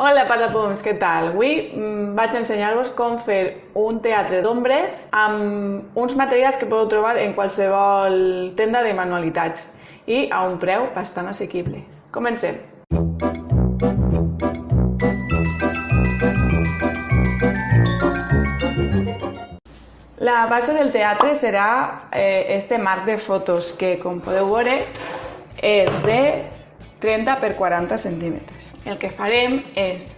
Hola Patapums, què tal? Avui vaig ensenyar-vos com fer un teatre d'ombres amb uns materials que podeu trobar en qualsevol tenda de manualitats i a un preu bastant assequible. Comencem! La base del teatre serà este marc de fotos que, com podeu veure, és de 30 per 40 centímetres. El que farem és,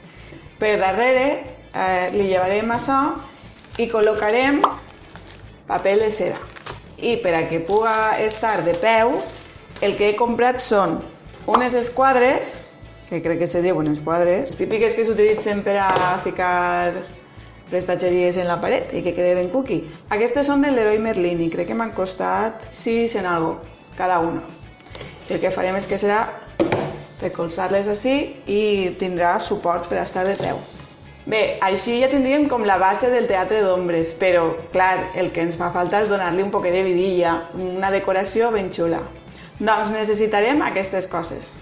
per darrere li llevarem això i col·locarem paper de seda. I per a que pugui estar de peu, el que he comprat són unes esquadres, que crec que se diuen esquadres, típiques que s'utilitzen per a ficar prestatgeries en la paret i que quede ben cookie. Aquestes són de Leroy Merlin i crec que m'han costat 6 en algo, cada una. El que farem és que serà recolzar-les així i tindrà suport per estar de peu. Bé, així ja tindríem com la base del teatre d'ombres, però, clar, el que ens fa falta és donar-li un poquet de vidilla, una decoració ben xula. Doncs necessitarem aquestes coses.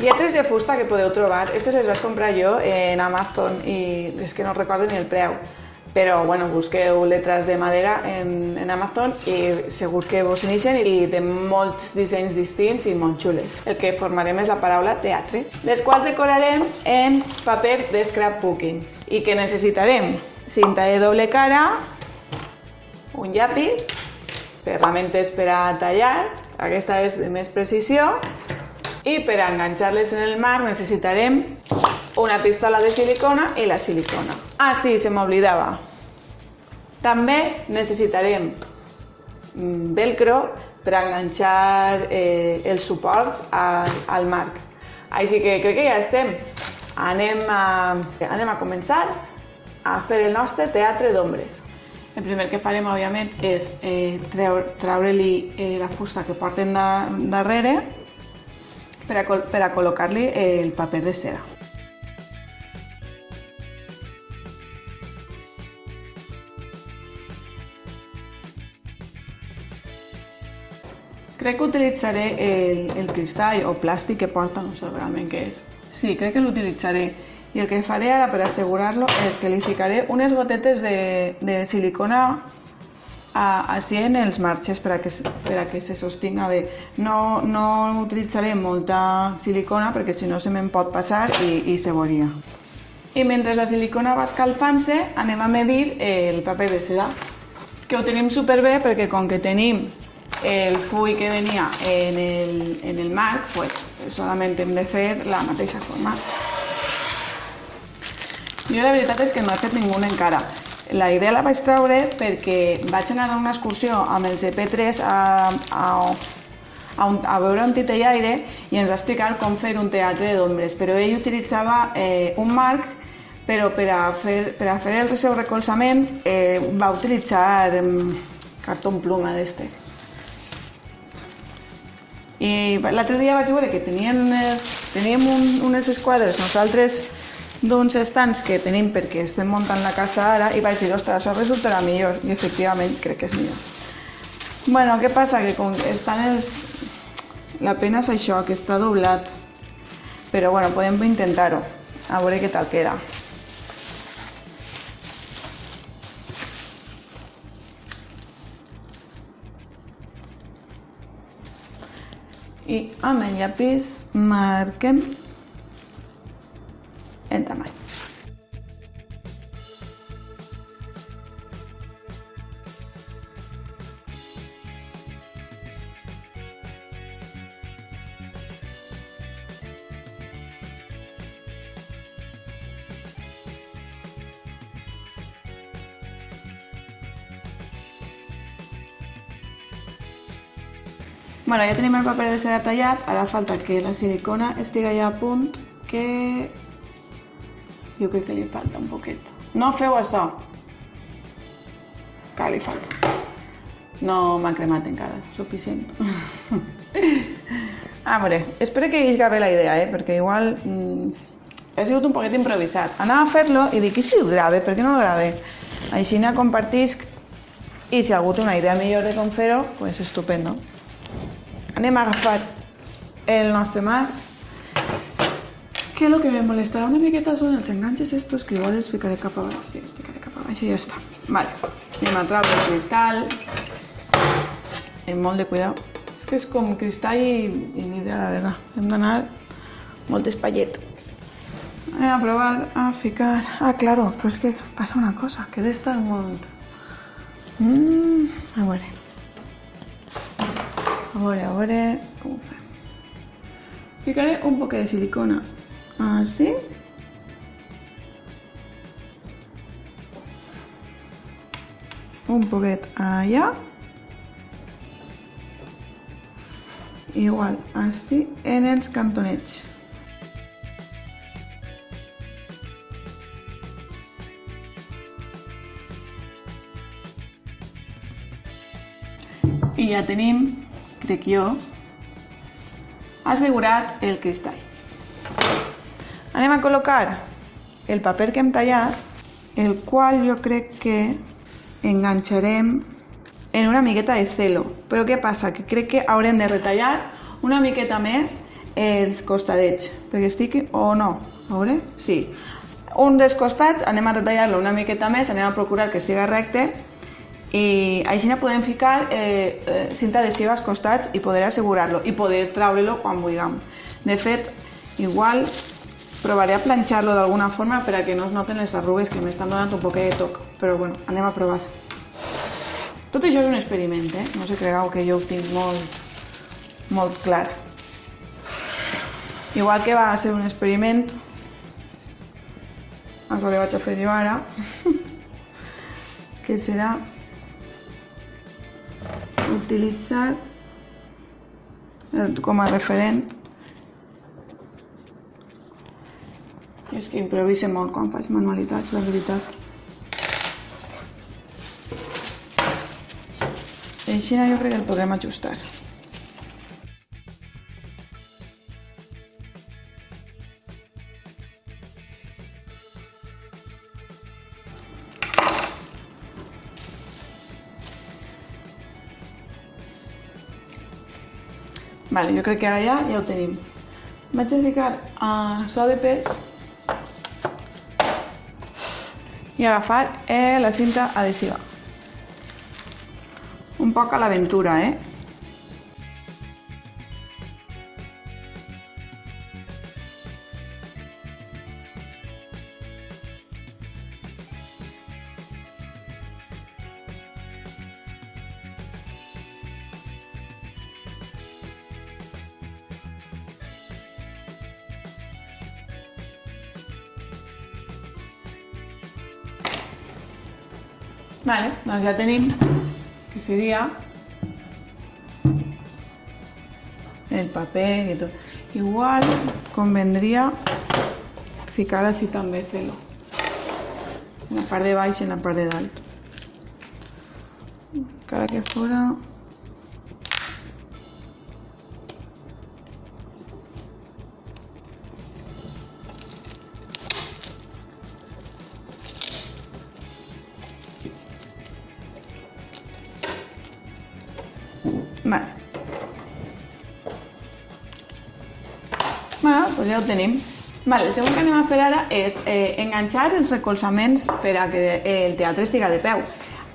Lletres de fusta que podeu trobar, aquestes les vaig comprar jo en Amazon i és que no recordo ni el preu, però bueno, busqueu lletres de madera en Amazon i segur que vos uneixen i té molts dissenys distints i molt xules. El que formarem és la paraula teatre, les quals decorarem en paper de scrapbooking i que necessitarem cinta de doble cara, un llapis, ferramentes per a tallar, aquesta és de més precisió, i per a enganxar-les en el marc necessitarem una pistola de silicona i la silicona. Ah, sí, se m'oblidava. També necessitarem velcro per a enganxar els suports al marc. Així que crec que ja estem. Anem a començar a fer el nostre teatre d'ombres. El primer que farem, òbviament, és treure-li la fusta que porten darrere per a col·locar-li el paper de seda. Crec que utilitzaré el cristall o plàstic que porta, no sé realment què és. Sí, crec que l'utilitzaré. I el que faré ara per assegurar-lo és que li ficaré unes gotetes de silicona així en els marges per a que se sostinga bé. No utilitzaré molta silicona perquè si no se me'n pot passar i se veuria. I mentre la silicona va escalfant-se anem a medir el paper de seda, que ho tenim superbé perquè com que tenim el full que venia en el marc, pues solament hem de fer la mateixa forma. Jo la veritat és que no he fet ningú encara. La idea la vaig treure perquè vaig anar a una excursió amb el CP3 a veure un titellaire i ens va explicar com fer un teatre d'ombres, però ell utilitzava un marc, però per a fer el seu recolzament va utilitzar cartó pluma d'este. I l'altre dia vaig veure que teníem unes esquadres nosaltres d'uns estants que tenim perquè estem muntant la casa ara i vaig dir, ostres, això resultarà millor i efectivament crec que és millor. Bueno, què passa? Que com estan la pena és això, que està doblat, però bueno, podem intentar-ho, a veure què tal queda. I amb el llapis marquem el tamany. Bueno, ja tenim el paper de seda tallat, ara falta que la silicona estigui ja a punt, que jo crec que li falta un poquet. No feu això, que li falta. No m'ha cremat encara, suficient. A veure, espero que hi hagi bé la idea, perquè igual ha sigut un poquet improvisat. Anava a fer-lo i dic, i si ho grave? Per què no ho grave? Així n'hi compartisc i si algú té una idea millor de com fer-ho, doncs estupendo. Anem a agafar el nostre marc que lo que me molestarà una miqueta són els enganxes estos, que igual els ficaré cap a baix. Sí, els ficaré cap a baix i ja està. Vale, anem a treure el cristall. Amb molt de cuidado. És que és com cristall i vidre a la vegada. Hem d'anar molt despallet. Anem a provar a ficar... Ah, claro, però és que passa una cosa, que d'estar molt... A veure, com ho fem? Ficaré un poquet de silicona así. Un poquet allà. Igual, así en els cantonets. I ja tenim, crec jo, assegurat el cristall. Anem a col·locar el paper que hem tallat, el qual jo crec que enganxarem en una miqueta de celo. Però què passa? Que crec que haurem de retallar una miqueta més els costadets, perquè estic... o no, a veure? Sí. Un dels costats anem a retallar-lo una miqueta més, anem a procurar que siga recte, i així podem ficar cinta adhesiva als costats i poder assegurar-lo i poder treure-lo quan vulguem. De fet, igual provaré a planxar-lo d'alguna forma per a que no es noten les arrugues, que m'estan donant un poquet de toc, però bueno, anem a provar. Tot això és un experiment, no se cregueu que jo ho tinc molt clar. Igual que va ser un experiment el que vaig a fer jo ara, que serà utilitzar com a referent. Jo és que improvise molt quan faig manualitats, la veritat. I així jo crec que el podrem ajustar. Vale, jo crec que ara ja ho tenim. Vaig a ficar so de pes i agafar la cinta adhesiva. Un poc a l'aventura, Vale, doncs ja tenim que seria el paper i tot. Igual convendria ficar així també celo. En la part de baix i en la part de dalt. Encara que fora... Vale. Bueno, doncs ja ho tenim. Vale, el següent que anem a fer ara és enganxar els recolzaments per a que el teatre estigui de peu.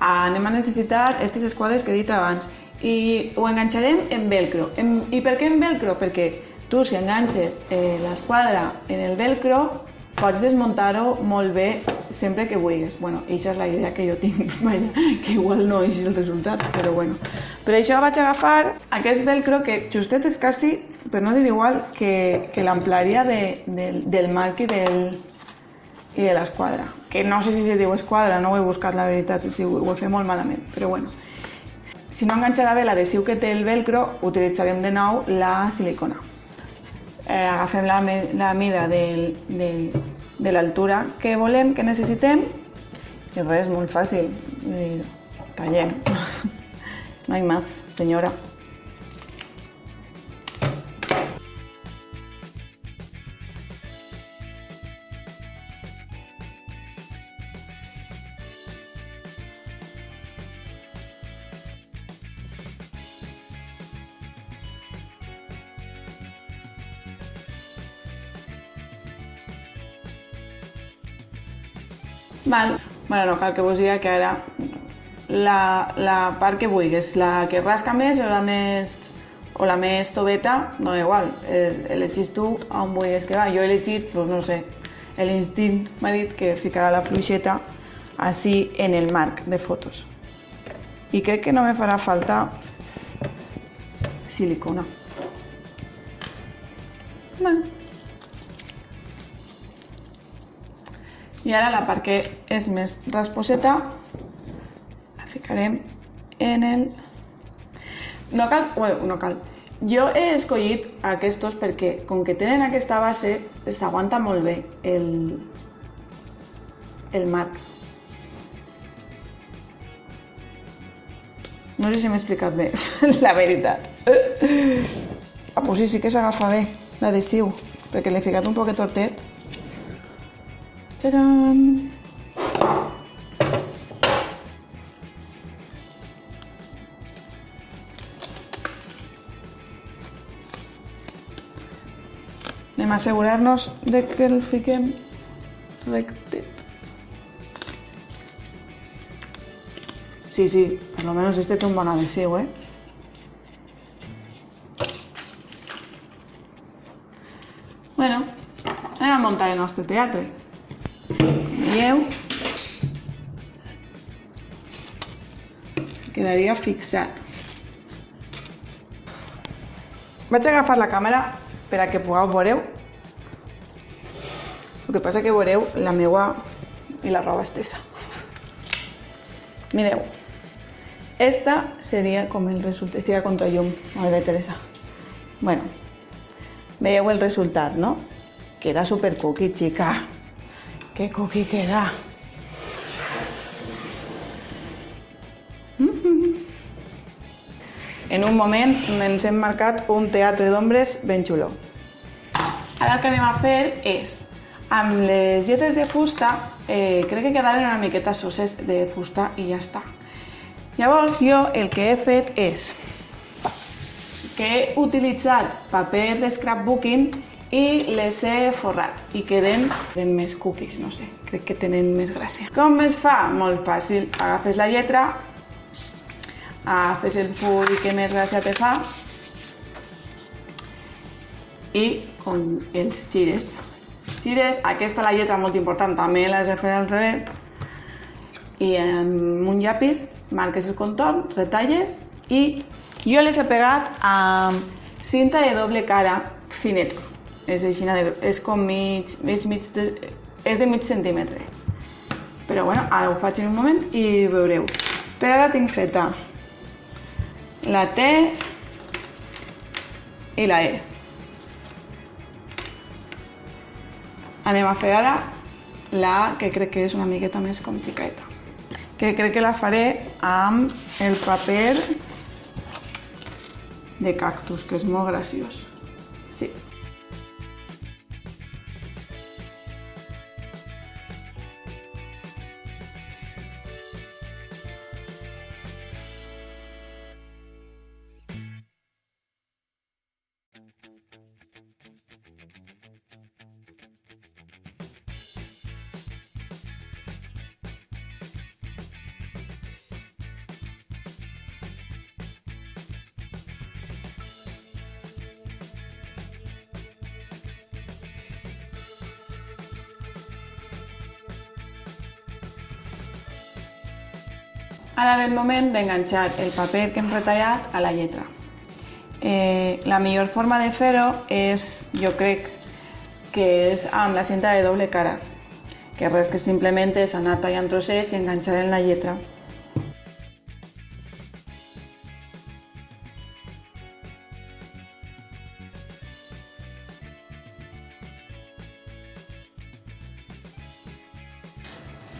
Anem a necessitar aquestes esquadres que he dit abans i ho enganxarem en velcro. I per què en velcro? Perquè tu, si enganxes l'esquadra en el velcro, pots desmuntar-ho molt bé sempre que vulguis. Bueno, aquesta és la idea que jo tinc, que igual no és el resultat, però bueno. Per això vaig agafar aquest velcro que justet és quasi, per no dir igual, que l'amplaria del marc i de l'esquadra. Que no sé si se diu esquadra, no ho he buscat la veritat, ho he fet molt malament, però bueno. Si no enganxarà bé l'adhesiu que té el velcro, utilitzarem de nou la silicona. Agafem la mida de l'altura que volem, que necessitem, i res, molt fàcil, tallem. No hay más, senyora. Val. Bueno, no cal que vos diga que ara la part que vulguis, la que rasca més o la més toveta, no igual, elegis tu on vulguis que va. Jo he elegit, doncs no sé, l'instint m'ha dit que ficarà la fluixeta així en el marc de fotos. I crec que no me farà falta silicona. Bueno. I ara la part que és més rasposeta la ficarem en el... No cal. Jo he escollit aquests perquè, com que tenen aquesta base, s'aguanta molt bé el marc. No sé si m'he explicat bé, la veritat. Ah, pues sí que s'agafa bé, la d'estiu, perquè l'he ficat un poquet tortet. Tadam! Anem a assegurar-nos de que el fiquem rectet. Sí, per lo menos este té un bon adhesiu, Bueno, anem a muntar el nostre teatre. Veieu? Quedaria fixat. Vaig agafar la càmera per a que pugueu veure. El que passa que veureu la meua i la roba estesa. Mireu. Esta seria com el resultat. Estic a contrallum, no me ve Teresa. Bueno, veieu el resultat, no? Queda super cookie, chica. Que cookie queda. En un moment ens hem marcat un teatre d'ombres ben xulo. Ara el que anem a fer és, amb les lletres de fusta, crec que quedaven una miqueta soses de fusta i ja està. Llavors jo el que he fet és que he utilitzat paper de scrapbooking i les he forrat i queden més cookies, no sé, crec que tenen més gràcia. Com es fa? Molt fàcil, agafes la lletra, agafes el full que més gràcia te fa i els gires. Aquesta la lletra molt important, també l'has de fer al revés, i amb un llapis marques el contorn, retalles i jo les he pegat amb cinta de doble cara fineta. És com és de mig centímetre. Però bueno, ara ho faig en un moment i veureu. Per ara tinc feta la T i la E. Anem a fer ara la A, que crec que és una miqueta més complicada. Que crec que la faré amb el paper de cactus, que és molt graciós. Sí. Ara ve el moment d'enganxar el paper que hem retallat a la lletra. La millor forma de fer-ho és, jo crec, que és amb la cinta de doble cara, que res que simplement és anar tallant trossets i enganxar en la lletra.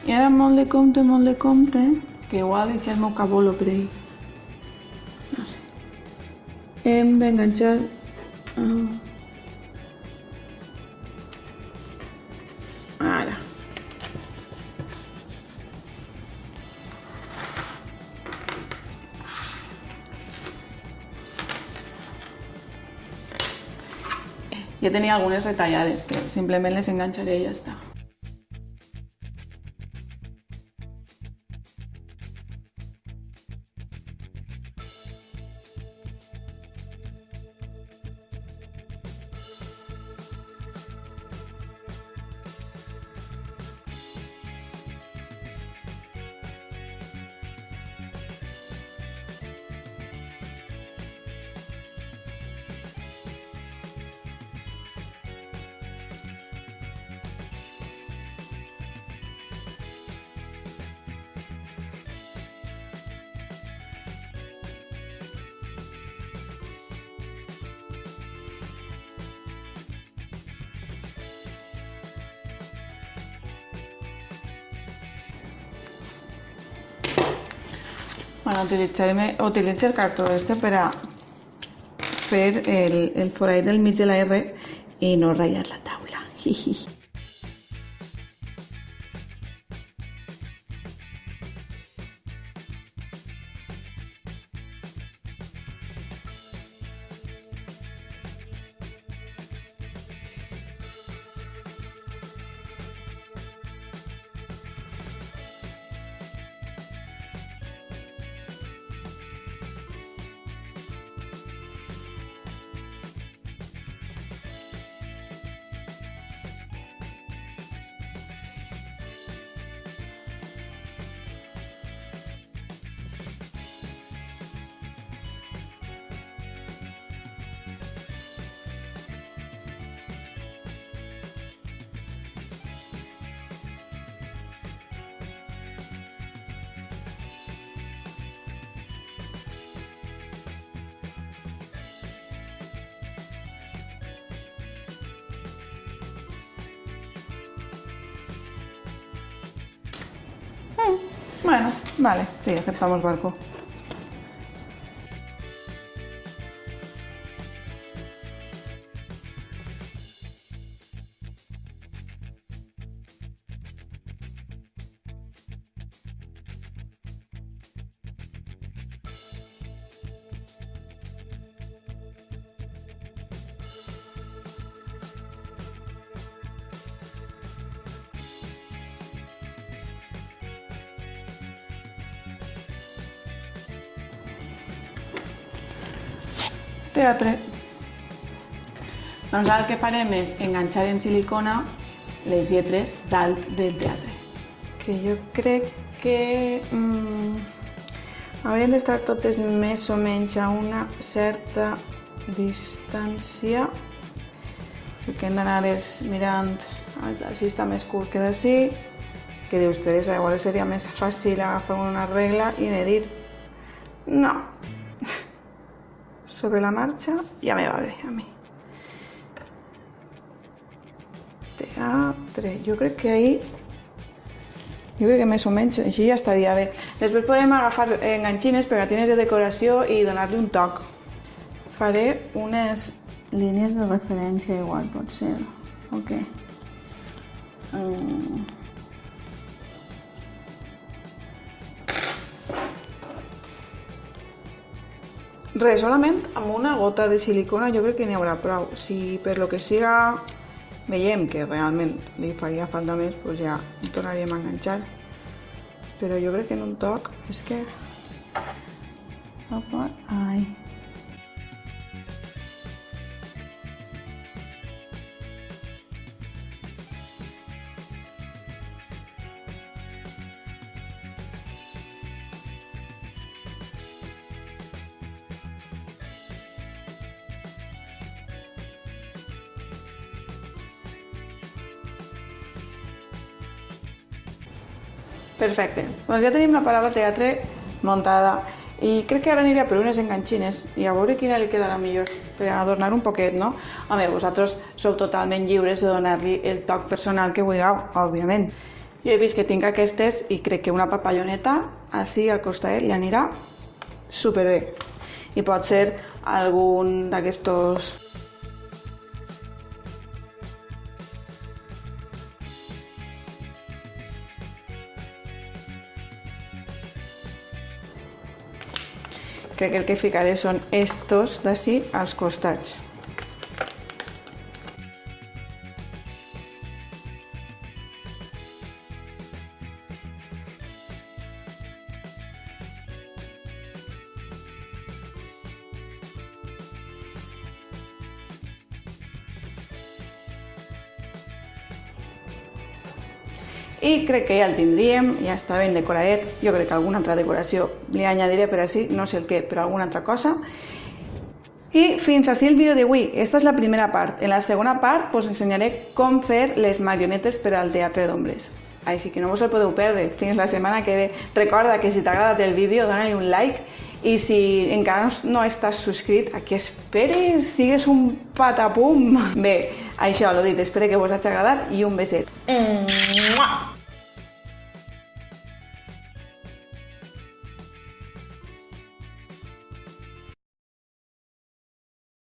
I ara molt de compte, que igual deixa el meu cabolo per ahí. No sé. Hem d'enganxar... Ara. Ja tenia algunes retallades, que simplement les enganxaré i ja està. Bueno, utilitzo el cartó per a fer el forat del mig de la R i no ratllar la taula. Bueno, vale, sí, aceptamos barco. Teatre. Doncs ara el que farem és enganxar en silicona les lletres dalt del teatre. Que jo crec que haurien d'estar totes més o menys a una certa distància, perquè hem d'anar mirant, així està més curt que d'ací, que dius, Teresa, igual seria més fàcil agafar una regla i de dir no. Sobre la marxa ja me va bé a mi. Teatre, jo crec que més o menys així ja estaria bé. Després podem agafar enganxines, pegatines de decoració i donar-li un toc. Faré unes línies de referència igual, potser. Ok. Res, solament amb una gota de silicona jo crec que n'hi haurà prou. Si per lo que siga veiem que realment li faria falta més, doncs ja ho tornaríem a enganxar. Però jo crec que en un toc és que... Ai... Perfecte, doncs ja tenim la paraula teatre muntada i crec que ara aniré per unes enganxines i a veure quina li quedarà millor per adornar un poquet, no? Home, vosaltres sou totalment lliures de donar-li el toc personal que vulgueu, òbviament. Jo he vist que tinc aquestes i crec que una papalloneta així al costat li anirà superbé. I pot ser algun d'aquestos... Crec que el que ficaré són estos d'ací als costats. I crec que ja el tindríem, ja està ben decoradet. Jo crec que alguna altra decoració li añadiré per així, no sé el què, però alguna altra cosa. I fins així el vídeo d'avui. Esta és la primera part. En la segona part us ensenyaré com fer les marionetes per al teatre d'ombres. Així que no us el podeu perdre. Fins la setmana que ve. Recorda que si t'ha agradat el vídeo, dona-li un like. I si encara no estàs subscrit, a què esperes? Sigues un patapum! Bé, això, l'ho dit, espero que vos hagi agradat i un beset.